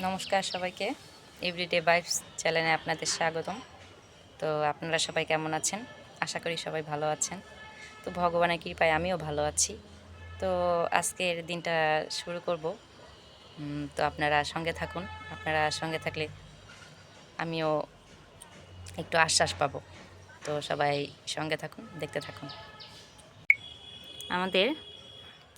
নমস্কার সবাইকে, everyday vibes চ্যানেলে আপনাদের স্বাগতম। তো আপনারা সবাই কেমন আছেন? আশা করি সবাই ভালো আছেন। তো ভগবানের কৃপায় আমিও ভালো আছি। তো আজকের দিনটা শুরু করব। তো আপনারা সঙ্গে থাকুন। আপনারা সঙ্গে থাকলে আমিও একটু আশ্বাস পাবো। তো সবাই সঙ্গে থাকুন, দেখতে থাকুন। আমাদের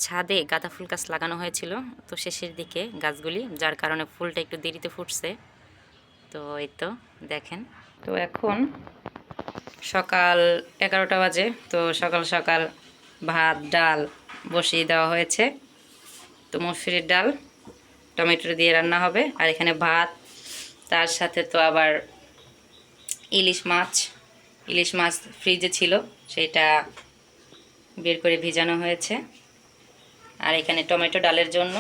ছাদে গাঁদা ফুল গাছ লাগানো হয়েছিল, তো শেষের দিকে গাছগুলি, যার কারণে ফুলটা একটু দেরিতে ফুটছে। তো এই তো দেখেন। তো এখন সকাল 11টা বাজে। তো সকাল সকাল ভাত ডাল বসিয়ে দেওয়া হয়েছে। তো মসুরির ডাল টমেটো দিয়ে রান্না হবে, আর এখানে ভাত, তার সাথে তো আবার ইলিশ মাছ ফ্রিজে ছিল, সেটা বের করে ভিজানো হয়েছে। আর এখানে টমেটো ডালের জন্য,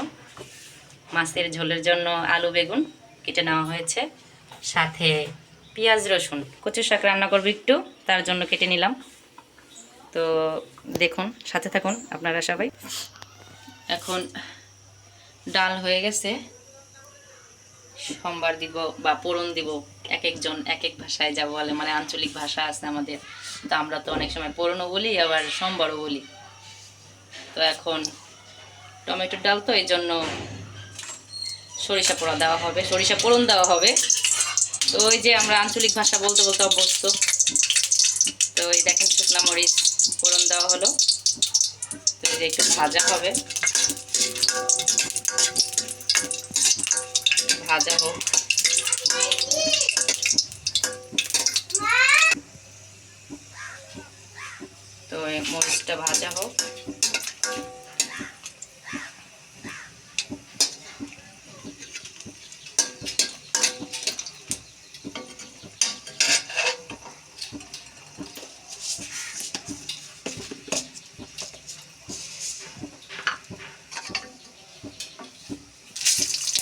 মাছের ঝোলের জন্য আলু বেগুন কেটে নেওয়া হয়েছে, সাথে পেঁয়াজ রসুন কচু শাক রান্না করবো একটু, তার জন্য কেটে নিলাম। তো দেখুন, সাথে থাকুন আপনারা সবাই। এখন ডাল হয়ে গেছে, সোমবার দিব বা পোড়ন দিব, এক একজন এক এক ভাষায় যা বলে, মানে আঞ্চলিক ভাষা আছে আমাদের। তো আমরা তো অনেক সময় পোড়নও বলি, আবার সোমবারও বলি। তো এখন টমেটোর ডাল, তো এই জন্য সরিষা পোড়া দেওয়া হবে, সরিষা পোড়ন দেওয়া হবে। তো ওই যে আমরা আঞ্চলিক ভাষা বলতে বলতে অভ্যস্ত। তো এই দেখেন, শুকনা মরিচ ফোড়ন দেওয়া হলো। তো এই যে একটু ভাজা হবে, ভাজা হোক। তো এই মরিচটা ভাজা হোক।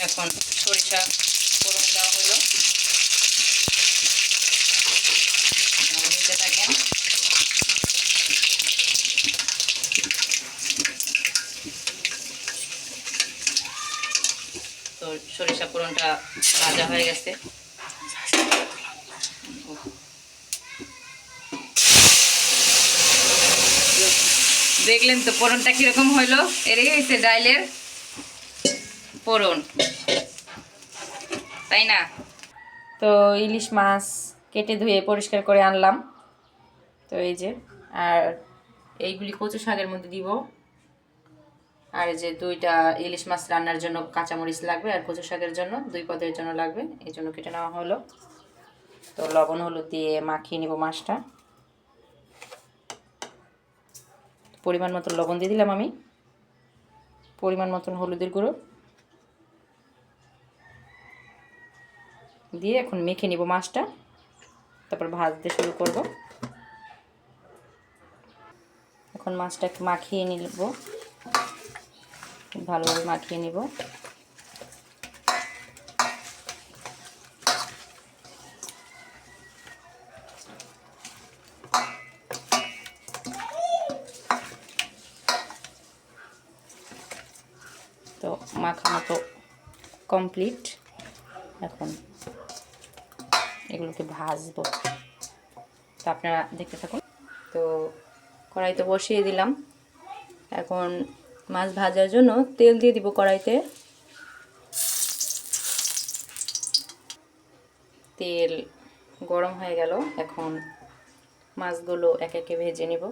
এখন সরিষা ফোড়ন দেওয়া হলো, দিতে থাকেন। তো সরিষা ফোড়নটা ভাজা হয়ে গেছে। দেখলেন তো ফোড়নটা কিরকম হইলো? এরই হয়েছে ডাইলের ফোড়ন, তাই না? তো ইলিশ মাছ কেটে ধুয়ে পরিষ্কার করে আনলাম। তো এই যে, আর এইগুলি কচু শাকের মধ্যে দিব। আর এই যে দুইটা ইলিশ মাছ রান্নার জন্য কাঁচামরিচ লাগবে, আর কচু শাকের জন্য 2 পদের জন্য লাগবে, এই জন্য কেটে নেওয়া হলো। তো লবণ হলুদ দিয়ে মাখিয়ে নিব মাছটা। পরিমাণ মতো লবণ দিয়ে দিলাম আমি, পরিমাণ মতন হলুদের গুঁড়ো দিয়ে এখন মেখে নিব মাছটা, তারপর ভাজতে শুরু করব। এখন মাছটাকে মাখিয়ে নিব, ভালোভাবে মাখিয়ে নিব। তো মাখানো তো কমপ্লিট, এখন এগুলোকে ভাজবো। তো আপনারা দেখতে থাকুন। তো কড়াইতে বসিয়ে দিলাম, এখন মাছ ভাজার জন্য তেল দিয়ে দিব কড়াইতে। তেল গরম হয়ে গেল, এখন মাছগুলো এক একে ভেজে নেব।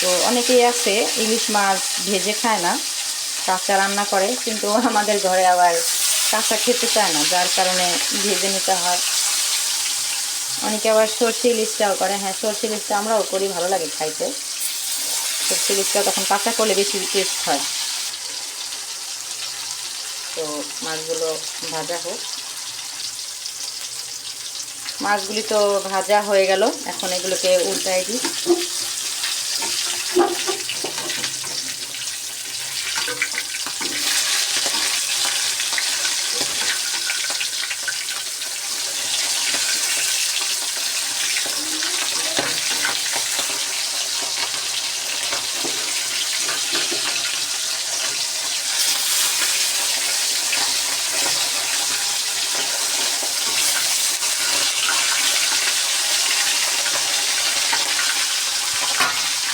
তো অনেকেই আছে ইলিশ মাছ ভেজে খায় না, কাঁচা রান্না করে, কিন্তু আমাদের ঘরে আবার কাঁচা খেতে চায় না, যার কারণে ভেজে নিতে হয়। অনেকে আবার সরষে ইলিশটাও করে। হ্যাঁ, সরষে ইলিশটা আমরাও করি, ভালো লাগে খাইতে। সরষে ইলিশটা তখন কাঁচা করলে বেশি টেস্ট হয়। তো মাছগুলো ভাজা হোক। মাছগুলি তো ভাজা হয়ে গেল, এখন এগুলোকে উল্টাই দিই।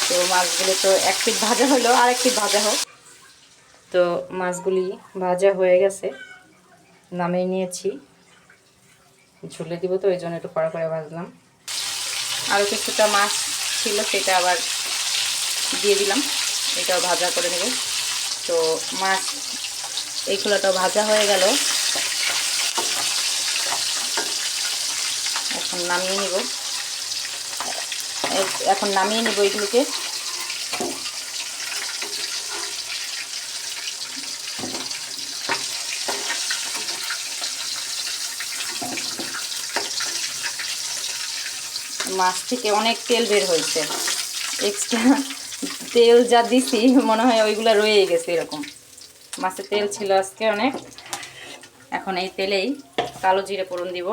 তো মাছগুলো তো এক পিঠ ভাজা হলো, আর এক পিঠ ভাজা হোক। তো মাছগুলি ভাজা হয়ে গেছে, নামিয়ে নিয়েছি। ঝুলে দিব তো এই জন্য একটু কড়া করে ভাজলাম। আরও কিছুটা মাছ ছিল, সেটা আবার দিয়ে দিলাম, এটাও ভাজা করে নেব। তো মাছ এই খোলাটাও ভাজা হয়ে গেল, এখন নামিয়ে নিব। এগুলোকে। মাছ থেকে অনেক তেল বের হয়েছে, এক্সট্রা তেল যা দিছি মনে হয় ওইগুলো রয়ে গেছে। এরকম মাছের তেল ছিল আজকে অনেক। এখন এই তেলেই কালো জিরে ফোড়ন দিব।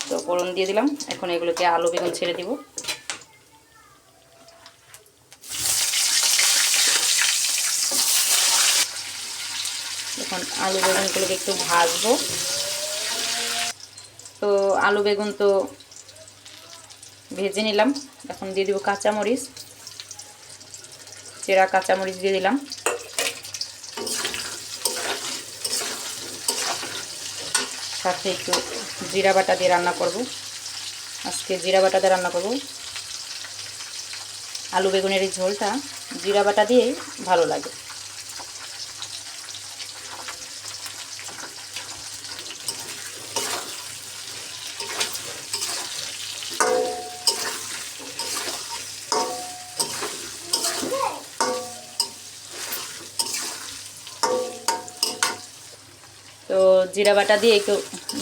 তো ফোড়ন দিয়ে দিলাম, এখন এগুলোকে আলু বেগুন ছেড়ে দিব। এখন আলু বেগুনগুলোকে একটু ভাজবো। তো আলু বেগুন তো ভেজে নিলাম, এখন দিয়ে দিব কাঁচামরিচ, চেরা কাঁচামরিচ দিয়ে দিলাম। সাথে একটু জিরা বাটা দিয়ে রান্না করব, আজকে জিরা বাটা দিয়ে রান্না করব। আলু বেগুনের এই ঝোলটা জিরা বাটা দিয়েই ভালো লাগে। তো জিরা বাটা দিয়ে একটু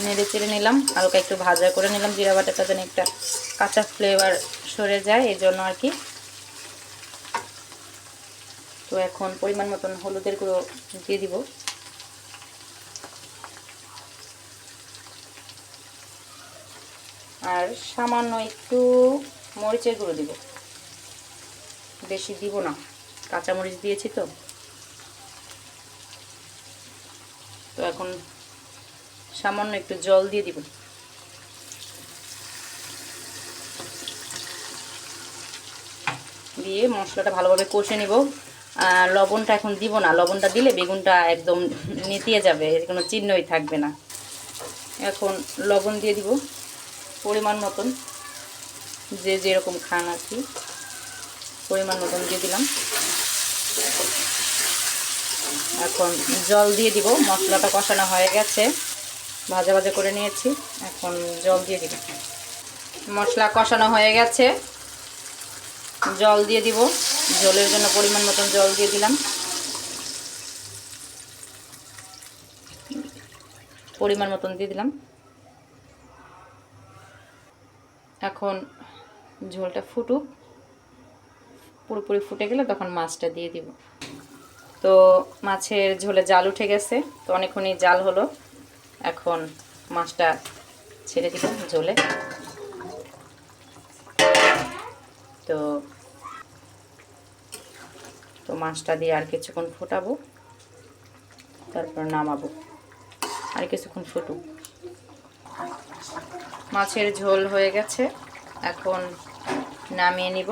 নেড়ে চেড়ে নিলাম, হালকা একটু ভাজা করে নিলাম। জিরা বাটাটা যেন একটা কাঁচা ফ্লেভার সরে যায়, এই জন্য আর কি। তো এখন পরিমাণ মতন হলুদের গুঁড়ো দিয়ে দিব। আর সামান্য একটু মরিচের গুঁড়ো দিব, বেশি দিব না, কাঁচামরিচ দিয়েছি তো। তো এখন সামান্য একটু জল দিয়ে দিব। দিয়ে মশলাটা ভালোভাবে কষে নিব। লবণটা এখন দিব না, লবণটা দিলে বেগুনটা একদম নেতিয়ে যাবে, এর কোনো চিহ্নই থাকবে না। এখন লবণ দিয়ে দিব পরিমাণ মতন, যে যেরকম খান আর কি, পরিমাণ মতন দিয়ে দিলাম। এখন জল দিয়ে দিব, মশলাটা কষানো হয়ে গেছে, ভাজা ভাজা করে নিয়েছি, এখন জল দিয়ে দিব। মশলা কষানো হয়ে গেছে, জল দিয়ে দিব। ঝোলের জন্য পরিমাণ মতন জল দিয়ে দিলাম, পরিমাণ মতন দিয়ে দিলাম। এখন ঝোলটা ফুটুক, পুরোপুরি ফুটে গেলে তখন মাছটা দিয়ে দিব। তো মাছের ঝোলে জাল উঠে গেছে, তো অনেকক্ষণই জাল হলো। এখন মাছটা ছেড়ে দিব ঝোলে। তো তো মাছটা দিয়ে আর কিছুক্ষণ ফুটাবো, তারপর নামাবো। আর কিছুক্ষণ ফুটুক। মাছের ঝোল হয়ে গেছে, এখন নামিয়ে নিব।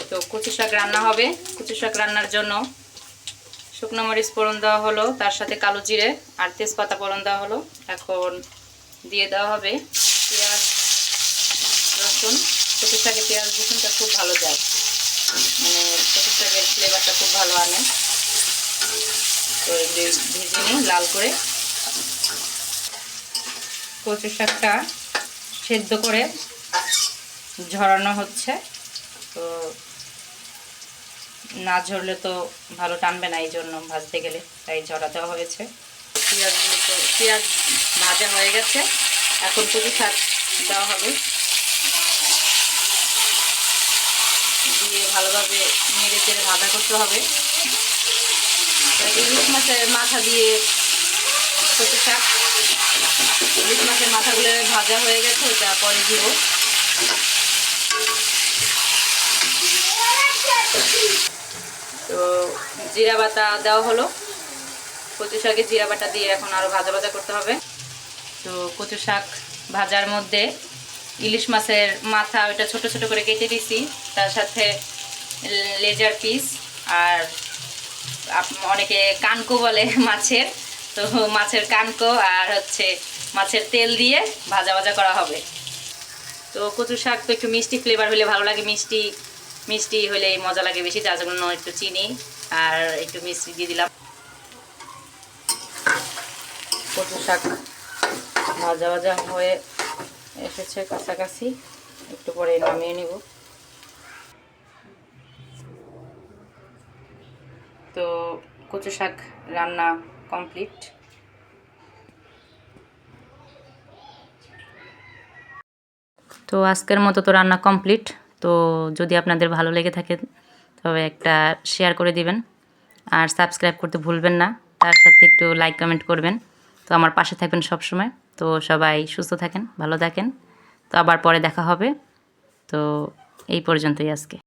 তো কচু শাক রান্না হবে। কচু শাক রান্নার জন্য শুকনো মরিচ ফোড়ন দেওয়া হলো, তার সাথে কালো জিরে আর তেজপাতা ফোড়ন দেওয়া হলো। এখন দিয়ে দেওয়া হবে পেঁয়াজ রসুন। কচু শাকে পেঁয়াজ রসুনটা খুব ভালো যায়, মানে কচু শাকের ফ্লেভারটা খুব ভালো আনে। তো ভেজে নিই লাল করে। কচু শাকটা সেদ্ধ করে ঝরানো হচ্ছে। তো না ঝরলে তো ভালো টানবে না, এই জন্য ভাজতে গেলে তাই ঝরা দেওয়া হয়েছে। পেঁয়াজ ভাজা হয়ে গেছে, এখন কচু শাক দেওয়া হবে, দিয়ে ভালোভাবে নেড়ে চেড়ে ভাজা করতে হবে। ইলিশ মাছের মাথা দিয়ে কচু শাক ইলিশ মাছের মাথাগুলো ভাজা হয়ে গেছে, ওটা পরে দিব। তো জিরা বাটা দেওয়া হলো, কচু শাকে জিরা বাটা দিয়ে এখন আরও ভাজা ভাজা করতে হবে। তো কচু শাক ভাজার মধ্যে ইলিশ মাছের মাথা ওইটা ছোট ছোট করে কেটে দিছি, তার সাথে লেজার পিস আর অনেকে কানকো বলে মাছের, তো মাছের কানকো আর হচ্ছে মাছের তেল দিয়ে ভাজা ভাজা করা হবে। তো কচু শাক তো একটু মিষ্টি ফ্লেভার হলে ভালো লাগে, মিষ্টি মিষ্টি হলে মজা লাগে বেশি, যার জন্য একটু চিনি আর একটু মিষ্টি দিয়ে দিলাম। কচু শাক ভাজা ভাজা হয়ে এসেছে কাছাকাছি, একটু পরে নামিয়ে নিব। তো কচু শাক রান্না কমপ্লিট। তো আজকের মতো তো রান্না কমপ্লিট। তো যদি আপনাদের ভালো লেগে থাকে তবে একটা শেয়ার করে দিবেন, আর সাবস্ক্রাইব করতে ভুলবেন না, তার সাথে একটু লাইক কমেন্ট করবেন। তো আমার পাশে থাকবেন সব সময়। তো সবাই সুস্থ থাকেন, ভালো থাকেন। তো আবার পরে দেখা হবে। তো এই পর্যন্তই আজকে।